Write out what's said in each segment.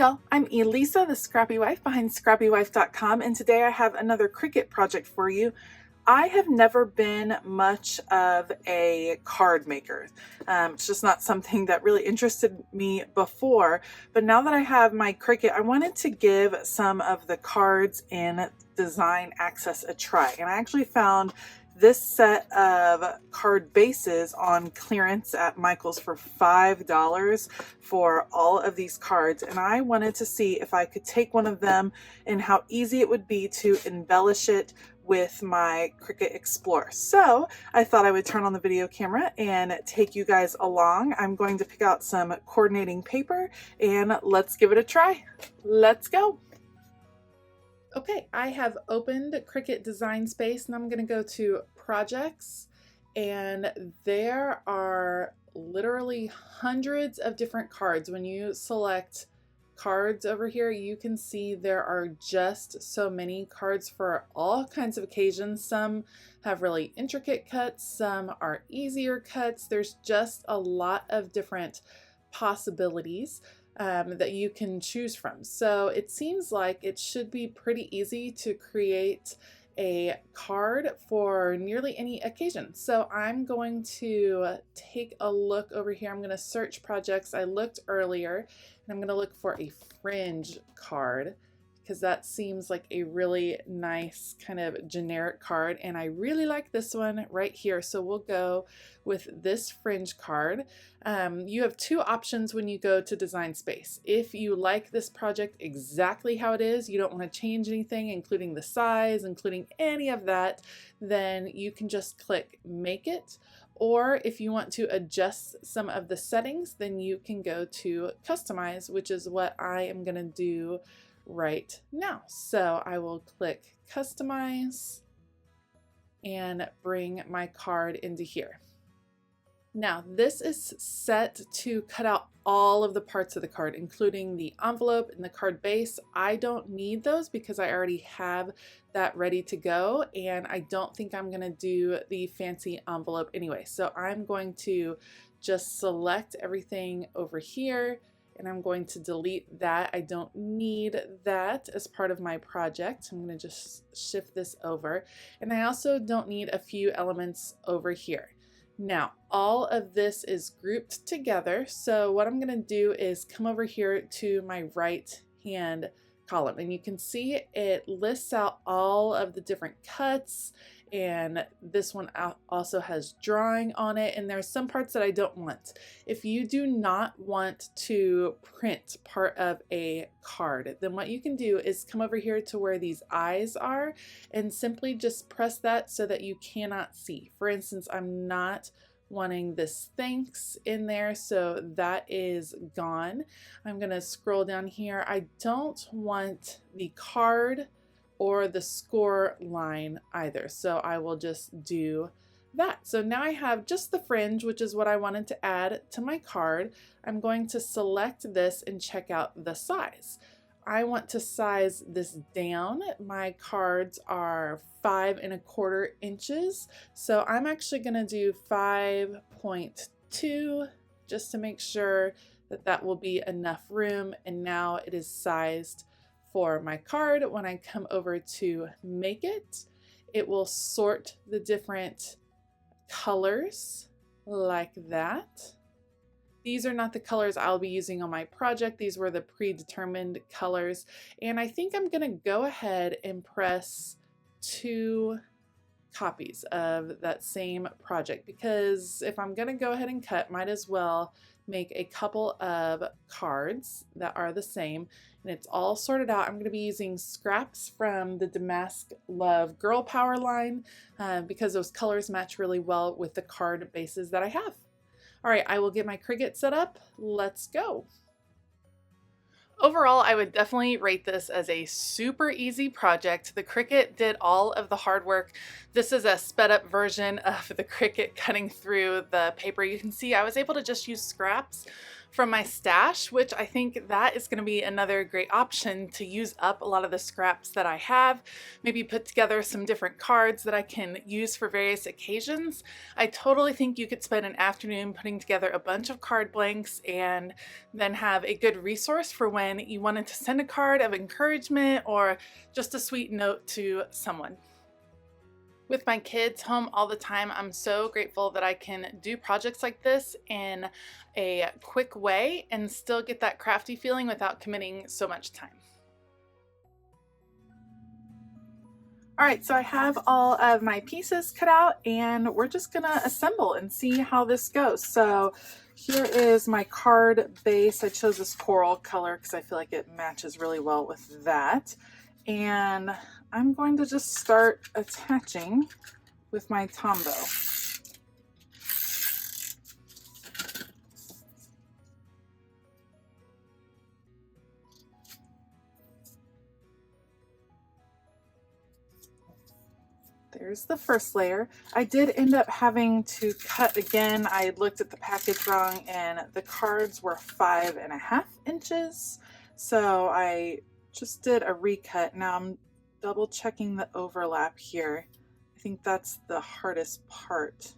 y'all, I'm Elisa, the Scrappy Wife behind ScrappyWife.com, and today I have another Cricut project for you. I have never been much of a card maker. It's just not something that really interested me before, but now that I have my Cricut, I wanted to give some of the cards in Design Access a try, and I actually found this set of card bases on clearance at Michael's for $5 for all of these cards, and I wanted to see if I could take one of them and how easy it would be to embellish it with my Cricut Explorer. So I thought I would turn on the video camera and take you guys along. I'm going to pick out some coordinating paper and let's give it a try. Let's go. Okay, I have opened Cricut Design Space and I'm going to go to Projects, and there are literally hundreds of different cards. When you select cards over here, you can see there are just so many cards for all kinds of occasions. Some have really intricate cuts, some are easier cuts. There's just a lot of different possibilities that you can choose from. So it seems like it should be pretty easy to create a card for nearly any occasion. So I'm going to take a look over here. I'm going to search projects. I looked earlier and I'm going to look for a fringe card because that seems like a really nice kind of generic card, and I really like this one right here. So we'll go with this fringe card. You have two options when you go to Design Space. If you like this project exactly how it is, you don't want to change anything, including the size, including any of that, then you can just click Make It. Or if you want to adjust some of the settings, then you can go to Customize, which is what I am going to do right now. So I will click Customize and bring my card into here. Now this is set to cut out all of the parts of the card, including the envelope and the card base. I don't need those because I already have that ready to go, and I don't think I'm gonna do the fancy envelope anyway. So I'm going to just select everything over here, and I'm going to delete that. I don't need that as part of my project. I'm going to just shift this over. And I also don't need a few elements over here. Now, all of this is grouped together. So what I'm going to do is come over here to my right hand column, and you can see it lists out all of the different cuts, and this one also has drawing on it, and there's some parts that I don't want. If you do not want to print part of a card, then what you can do is come over here to where these eyes are and simply just press that so that you cannot see. For instance, I'm not wanting this thanks in there, so that is gone. I'm gonna scroll down here. I don't want the card or the score line either, so I will just do that. So now I have just the fringe, which is what I wanted to add to my card. I'm going to select this and check out the size. I want to size this down. My cards are 5¼ inches, so I'm actually going to do 5.2 just to make sure that that will be enough room. And now it is sized for my card. When I come over to Make It, it will sort the different colors like that. These are not the colors I'll be using on my project. These were the predetermined colors. And I think I'm gonna go ahead and press 2 copies of that same project, because if I'm gonna go ahead and cut, might as well make a couple of cards that are the same, and it's all sorted out. I'm going to be using scraps from the Damask Love Girl Power line because those colors match really well with the card bases that I have. All right, I will get my Cricut set up. Let's go. Overall, I would definitely rate this as a super easy project. The Cricut did all of the hard work. This is a sped up version of the Cricut cutting through the paper. You can see I was able to just use scraps from my stash, which I think that is going to be another great option to use up a lot of the scraps that I have. Maybe put together some different cards that I can use for various occasions. I totally think you could spend an afternoon putting together a bunch of card blanks and then have a good resource for when you wanted to send a card of encouragement or just a sweet note to someone. With my kids home all the time, I'm so grateful that I can do projects like this in a quick way and still get that crafty feeling without committing so much time. All right, so I have all of my pieces cut out and we're just gonna assemble and see how this goes. So here is my card base. I chose this coral color because I feel like it matches really well with that. And I'm going to just start attaching with my Tombow. There's the first layer. I did end up having to cut again. I had looked at the package wrong and the cards were 5.5 inches. So I just did a recut. Now I'm double checking the overlap here. I think that's the hardest part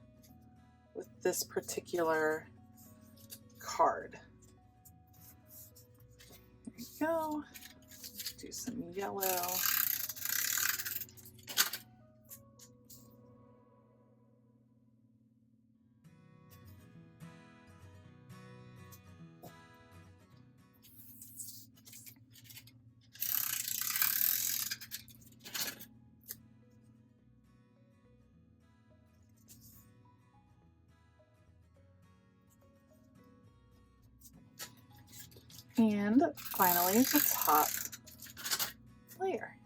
with this particular card. There you go. Do some yellow. And finally, the top layer.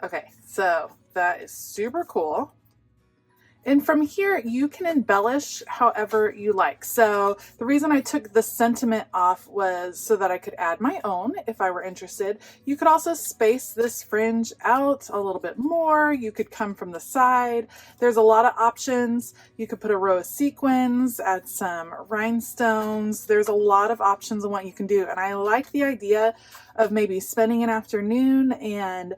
Okay, so that is super cool. And from here, you can embellish however you like. So the reason I took the sentiment off was so that I could add my own if I were interested. You could also space this fringe out a little bit more. You could come from the side. There's a lot of options. You could put a row of sequins, add some rhinestones. There's a lot of options on what you can do. And I like the idea of maybe spending an afternoon and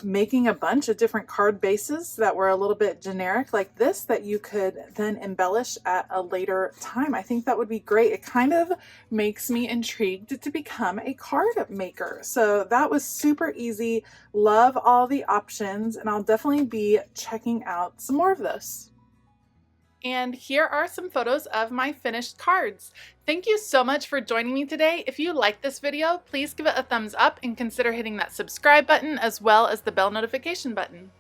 making a bunch of different card bases that were a little bit generic like this that you could then embellish at a later time. I think that would be great. It kind of makes me intrigued to become a card maker. So that was super easy. Love all the options, and I'll definitely be checking out some more of those. And here are some photos of my finished cards. Thank you so much for joining me today. If you liked this video, please give it a thumbs up and consider hitting that subscribe button as well as the bell notification button.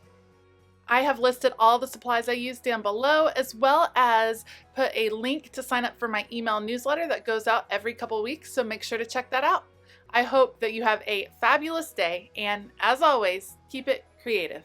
I have listed all the supplies I use down below, as well as put a link to sign up for my email newsletter that goes out every couple weeks, so make sure to check that out. I hope that you have a fabulous day, and as always, keep it creative.